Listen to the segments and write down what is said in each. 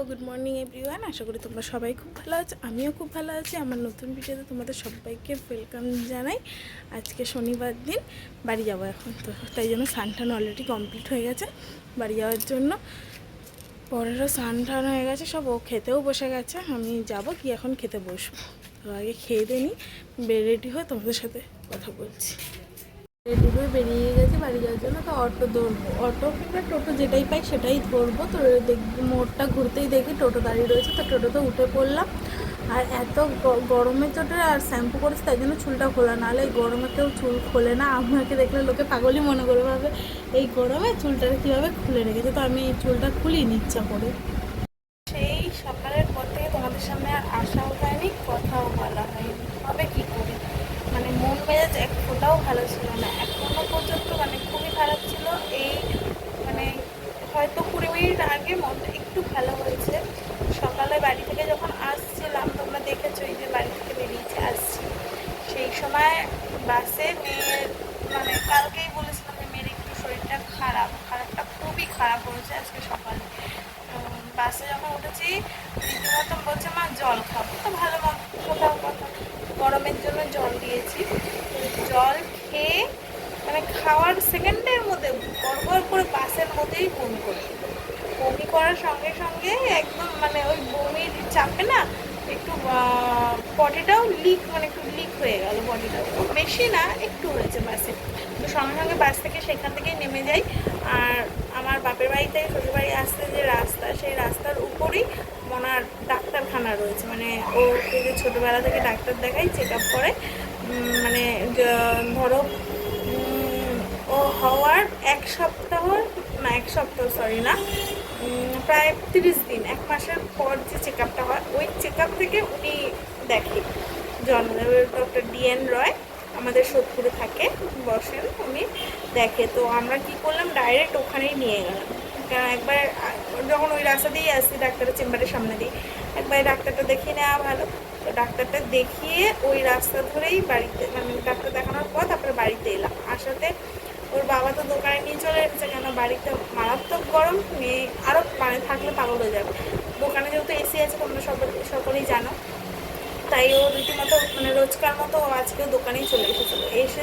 Good morning everyone. আশা করি তোমরা সবাই খুব ভালো আছো, আমিও খুব ভালো আছি। আমার নতুন ভিডিওতে তোমাদের সবাইকে ওয়েলকাম জানাই। আজকে শনিবার দিন, বাড়ি যাবো এখন, তো তাই জন্য স্নান অলরেডি কমপ্লিট হয়ে গেছে বাড়ি যাওয়ার জন্য। পরেরও স্নান হয়ে গেছে সব, ও খেতেও বসে গেছে। আমি যাব কি এখন খেতে বসবো, তো আগে খেয়ে দিয়ে নিই, রেডি হয়ে তোমাদের সাথে কথা বলছি। রেডি হয়ে বেরিয়ে গেছি বাড়ি যাওয়ার জন্য। তো অটো ধরবো, অটো কিংবা টোটো যেটাই পাই সেটাই ধরবো। তো মোড়টা ঘুরতেই দেখি টোটো দাঁড়িয়ে রয়েছে, তো টোটোতে উঠে পড়লাম। আর এত গরমে চোটে আর শ্যাম্পু করেছে তাই জন্য চুলটা খোলা, নাহলে এই গরমে কেউ চুল খোলে না। আমাকে দেখলে লোকে পাগলই মনে করে, ভাবে এই গরমে চুলটাকে কীভাবে খুলে রেখেছে। তো আমি এই চুলটা খুলিনি ইচ্ছা করে। সেই সকালের পর থেকে তোমাদের সামনে আর আসাও হয়নি, কথাও বলা হয়নি। হবে কী করে, মানে মন মেজাজ এক ফোটাও ভালো ছিল না এখনো পর্যন্ত, মানে খুবই খারাপ ছিল। এই মানে হয়তো 20 মিনিট আগে মনটা একটু ভালো হয়েছে। সকালে বাড়ি থেকে যখন আসছিলাম, তোমরা দেখেছো এই যে বাড়ি থেকে বেরিয়েছে আসছি, সেই সময় বাসে মেয়ের, মানে কালকেই বলেছিলাম যে মেয়ের একটু শরীরটা খারাপটা খুবই খারাপ হয়েছে আজকে সকালে। বাসে যখন উঠেছি রীতিমতো বলছে মা জল খাবো, তো ভালো কোথাও কথা, গরমের জন্য জল দিয়েছি। জল খেয়ে মানে খাওয়ার সেকেন্ডের মধ্যে গড়গড় করে বাসের মধ্যেই বমি করে, বমি করার সঙ্গে সঙ্গে একদম মানে ওই বমির চাপে না একটু বডিটাও লিক, মানে একটু লিক হয়ে গেল বডিটাও, খুব বেশি না একটু হয়েছে বাসে। তো সঙ্গে সঙ্গে বাস থেকে সেখান থেকেই নেমে যাই। আর আমার বাপের বাড়ি থেকে শ্বশুর বাড়ি আসতে যে রাস্তা, সেই রাস্তার উপরেই ওনার ডাক্তারখানা রয়েছে। মানে ও যে ছোটোবেলা থেকে ডাক্তার দেখাই, চেক আপ করে, মানে ধরো ও হওয়ার এক সপ্তাহ না, প্রায় 30 দিন, 1 মাসের পর যে চেক আপটা হয়, ওই চেক আপ থেকে উনি দেখে। জন্মদেবের ডক্টর ডিএন রয় আমাদের সোদপুরে থাকে, বসেন, উনি দেখে। তো আমরা কি করলাম, ডাইরেক্ট ওখানেই নিয়ে গেলাম। কারণ একবার যখন ওই রাস্তা দিয়েই আসছি ডাক্তারের চেম্বারের সামনে দিয়ে, একবার ডাক্তারটা দেখিয়ে নেওয়া ভালো। তো ডাক্তারটা দেখিয়ে ওই রাস্তা ধরেই বাড়িতে, মানে ডাক্তার দেখানোর পর তারপরে বাড়িতে এলাম। আসাতে ওর বাবা তো দোকানে নিয়ে চলে এসেছে, কেন বাড়িতে মারাত্মক গরম, মেয়ে আরও মানে থাকলে পাগল হয়ে যাবে। দোকানে যেহেতু এসি আছে, তোমরা সকলেই জানো, তাই ও রীতিমতো মানে রোজকার মতো আজকেও দোকানেই চলে এসেছিলো। এসে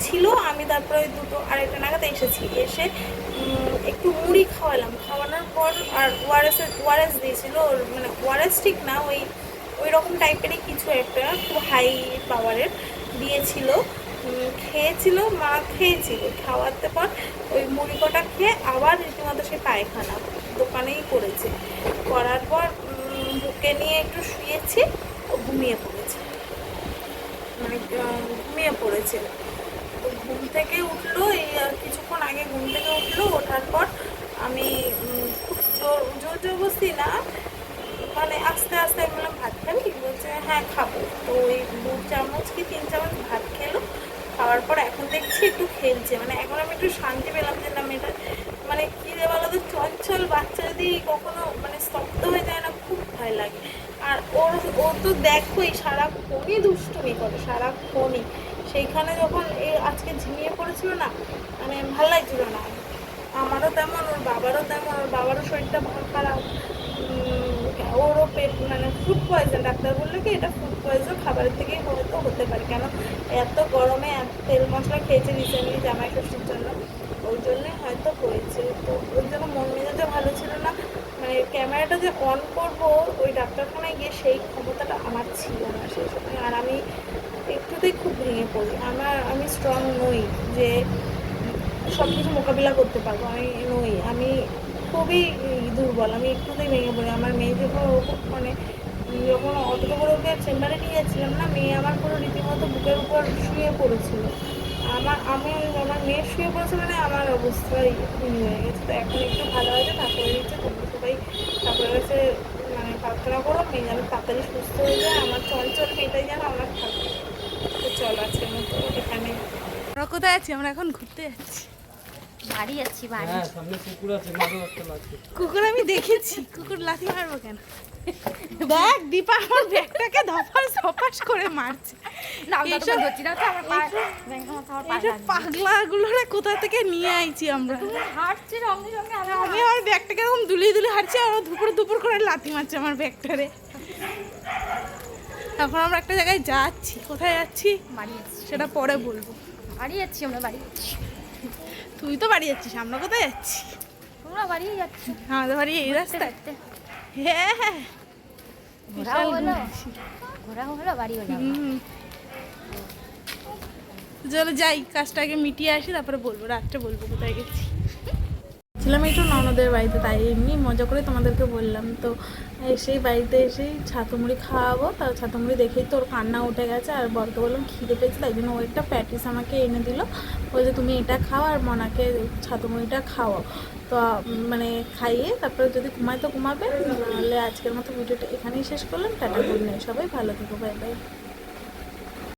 ছিল, আমি তারপরে ওই 2টো আড়াইটা নাগাদ এসেছি। এসে একটু মুড়ি খাওয়ানোর পর আর ওআরএস দিয়েছিল, ওর মানে ওআরএস ঠিক না, ওই রকম টাইপেরই কিছু একটা, খুব হাই পাওয়ারের দিয়েছিল। খেয়েছিল, মা খেয়েছিল, খাওয়াতে পর ওই মুড়ি কটা খেয়ে আবার রীতিমতো সে পায়খানা দোকানেই করেছে। করার পর বুকে নিয়ে একটু শুয়েছি, ও ঘুমিয়ে পড়েছে। তো ঘুম থেকে উঠলো, এই কিছুক্ষণ আগে ঘুম থেকে উঠলো। ওঠার পর আমি খুব জোর জবরদস্তি না, মানে আস্তে আস্তে আমি বললাম ভাত খাবি, বলছে হ্যাঁ খাবো। তো ওই 2 চামচ কি 3 চামচ ভাত খেলো। খাওয়ার পর এখন দেখছি একটু খেলছে, মানে এখন আমি একটু শান্তি পেলাম যে না, মেয়েটা মানে কী রে বলো তো, চঞ্চল বাচ্চা যদি কখনো মানে স্তব্ধ হয়ে যায় না, খুব ভয় লাগে। আর ও তো দেখোই সারাক্ষণই দুষ্টুমি করে, সারাক্ষণই। সেইখানে যখন এই আজকে ঝিমিয়ে পড়েছিল না, মানে ভালো লাগছিল না। আমারও তেমন, ওর বাবারও তেমন, ওর বাবারও শরীরটা খারাপ, ওরও পেট মানে ফুড পয়জন, ডাক্তার বললো কি এটা ফুড পয়জন, খাবারের থেকেই হয়তো হতে পারে, কেন এত গরমে এত তেল মশলা খেয়েছে রিসেন্টলি জামাই ষষ্ঠীর জন্য, ওই জন্যে হয়তো হয়েছে। তো ওই জন্য মন মেজাজও ভালো ছিল না, মানে ক্যামেরাটা যে অন করবো ওই ডাক্তারখানায় গিয়ে সেই ক্ষমতাটা আমার ছিল না সেই সময়। আর আমি একটুতেই খুব ভেঙে পড়ি, আমি স্ট্রং নই যে সব কিছু মোকাবিলা করতে পারবো, আমি খুবই দুর্বল, আমি একটুতেই ভেঙে পড়ি। আমার মেয়ে যখন মানে যখন অতটা করে ওকে চেম্বারে নিয়ে যাচ্ছিলাম না, মেয়ে আমার পুরো রীতিমতো বুকের উপর শুয়ে পড়েছিল। আমার মেয়ে শুয়ে পড়েছে, মানে আমার অবস্থাই হয়ে গেছে। তো এখন একটু ভালো হয়েছে, ঠাকুরের ইচ্ছে, তোমরা সবাই ঠাকুরের কাছে মানে প্রার্থনা করো মেয়ে যেন তাড়াতাড়ি সুস্থ হয়ে যায়, আমার চঞ্চল মেয়েটাই যেন আমার থাকে। তো চল আজকের মতো এখানে। আমরা কোথায় আছি, আমরা এখন ঘুরতে যাচ্ছি। বাড়ি যাচ্ছি বাড়ি। হ্যাঁ সামনে কুকুর আছে, মারো একটা লাথি। কুকুর আমি দেখেছি, কুকুর লাথি মারবো কেন? দেখ দীপা আমার ব্যাগটাকে ধপাস করে মারছে। না আমি তো এইসব ধরছি না, তো আমার পা ব্যাংকের মতো আমার পা এইসব পাগলাগুলোরে কোথা থেকে নিয়ে আইছি আমরা। হাঁটছে রঙে রঙে। আমি আমার ব্যাগটাকে এরকম দুলিয়ে দুলিয়ে হাঁটছি, আর ও দুপুর করে লাথি মারছে আমার ব্যাগটারে। এখন আমরা একটা জায়গায় যাচ্ছি, কোথায় যাচ্ছি বাড়ি যাচ্ছি, সেটা পরে বলবো। বাড়ি যাচ্ছি, আমরা বাড়ি যাচ্ছি। তুই তো বাড়ি যাচ্ছিস, আমরা কোথায় যাচ্ছি? তোমরা বাড়ি যাচ্ছ আমাদের বাড়ি এই রাস্তায়। দেখতে হ্যাঁ হ্যাঁ, ঘোরাও হলো, ঘোরাও হলো, বাড়ি হলো। হুম। চলো যাই, কাজটা আগে মিটিয়ে আসি, তারপরে বলবো, রাত্রে বলবো কোথায় গেছি। ছিলাম একটু ননদের বাড়িতে, তাই এমনি মজা করে তোমাদেরকে বললাম। তো সেই বাড়িতে এসেই ছাতু মুড়ি খাওয়াবো, তার ছাতু মুড়ি দেখেই তো ওর কান্না উঠে গেছে। আর বরকে বললাম খিদে পেয়েছে, তাই জন্য ও একটা প্যাটিস আমাকে এনে দিল, বলছে তুমি এটা খাও আর মনাকে ছাতু মুড়িটা খাওয়াও। তো মানে খাইয়ে তারপরে যদি ঘুমায় তো ঘুমাবে, নাহলে আজকের মতো ভিডিওটা এখানেই শেষ করলাম। টাটা, গুড নাইট, সবাই ভালো থেকো, বাই বাই।